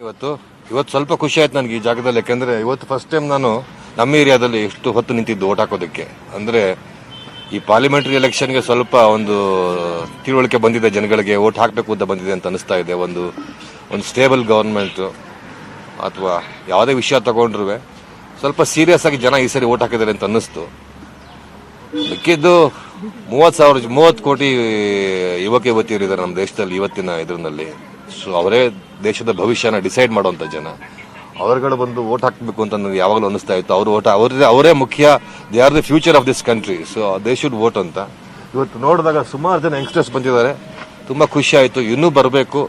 ಇವತ್ತು ಸ್ವಲ್ಪ ಖುಷಿ ಆಯ್ತು ನನಗೆ ಈ ಜಾಗದಲ್ಲಿ. ಯಾಕೆಂದ್ರೆ ಇವತ್ತು ಫಸ್ಟ್ ಟೈಮ್ ನಾನು ನಮ್ಮ ಏರಿಯಾದಲ್ಲಿ ಎಷ್ಟು ಹೊತ್ತು ನಿಂತಿದ್ದು ಓಟ್ ಹಾಕೋದಕ್ಕೆ. ಅಂದ್ರೆ ಈ ಪಾರ್ಲಿಮೆಂಟರಿ ಎಲೆಕ್ಷನ್ಗೆ ಸ್ವಲ್ಪ ಒಂದು ತಿಳುವಳಿಕೆ ಬಂದಿದೆ, ಜನಗಳಿಗೆ ಓಟ್ ಹಾಕಬೇಕು ಅಂತ ಬಂದಿದೆ ಅಂತ ಅನಿಸ್ತಾ ಇದೆ. ಒಂದು ಸ್ಟೇಬಲ್ ಗವರ್ಮೆಂಟ್ ಅಥವಾ ಯಾವುದೇ ವಿಷಯ ತಗೊಂಡ್ರು ಸ್ವಲ್ಪ ಸೀರಿಯಸ್ ಆಗಿ ಜನ ಈ ಸರಿ ಓಟ್ ಹಾಕಿದ್ದಾರೆ ಅಂತ ಅನ್ನಿಸ್ತು. ಮಿಕ್ಕಿದ್ದು 30 ಕೋಟಿ ಯುವಕ ಯುವತಿಯರಿದ್ದಾರೆ ನಮ್ಮ ದೇಶದಲ್ಲಿ ಇವತ್ತಿನ ಇದರಲ್ಲಿ. ಸೊ ಅವರೇ ದೇಶದ ಭವಿಷ್ಯನ ಡಿಸೈಡ್ ಮಾಡುವಂತ ಜನ. ಅವರುಗಳು ಬಂದು ಓಟ್ ಹಾಕಬೇಕು ಅಂತ ನನಗೆ ಯಾವಾಗಲೂ ಅನಿಸ್ತಾ ಇತ್ತು. ಅವರೇ ಮುಖ್ಯ, they are the future of this country. So they should vote ಅಂತ. ಇವತ್ತು ನೋಡಿದಾಗ ಸುಮಾರು ಜನ ಯಂಗ್ಸ್ಟರ್ಸ್ ಬಂದಿದ್ದಾರೆ, ತುಂಬಾ ಖುಷಿ ಆಯ್ತು. ಇನ್ನೂ ಬರಬೇಕು.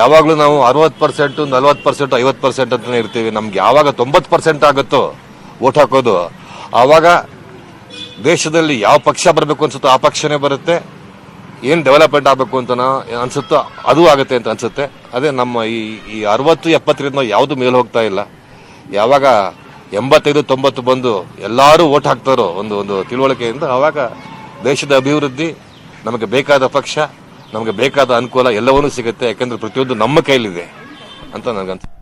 ಯಾವಾಗಲೂ ನಾವು 60%, 40%, 50% ಅಂತಾನೆ ಇರ್ತೀವಿ. ನಮ್ಗೆ ಯಾವಾಗ 90% ಆಗುತ್ತೋ ವೋಟ್ ಹಾಕೋದು, ಆವಾಗ ದೇಶದಲ್ಲಿ ಯಾವ ಪಕ್ಷ ಬರಬೇಕು ಅನ್ಸುತ್ತೋ ಆ ಪಕ್ಷನೇ ಬರುತ್ತೆ. ಏನ್ ಡೆವಲಪ್ಮೆಂಟ್ ಆಗಬೇಕು ಅಂತ ಅನ್ಸುತ್ತೋ ಅದು ಆಗುತ್ತೆ ಅಂತ ಅನ್ಸುತ್ತೆ. ಅದೇ ನಮ್ಮ ಈ 60-70 ಯಾವ್ದು ಮೇಲೆ ಹೋಗ್ತಾ ಇಲ್ಲ. ಯಾವಾಗ 85-90 ಬಂದು ಎಲ್ಲಾರು ವೋಟ್ ಹಾಕ್ತಾರೋ ಒಂದು ತಿಳುವಳಿಕೆಯಿಂದ, ಆವಾಗ ದೇಶದ ಅಭಿವೃದ್ಧಿ, ನಮಗೆ ಬೇಕಾದ ಪಕ್ಷ, ನಮಗೆ ಬೇಕಾದ ಅನುಕೂಲ ಎಲ್ಲವನ್ನೂ ಸಿಗುತ್ತೆ. ಯಾಕಂದ್ರೆ ಪ್ರತಿಯೊಂದು ನಮ್ಮ ಕೈಲಿದೆ ಅಂತ ನನಗನ್ಸುತ್ತೆ.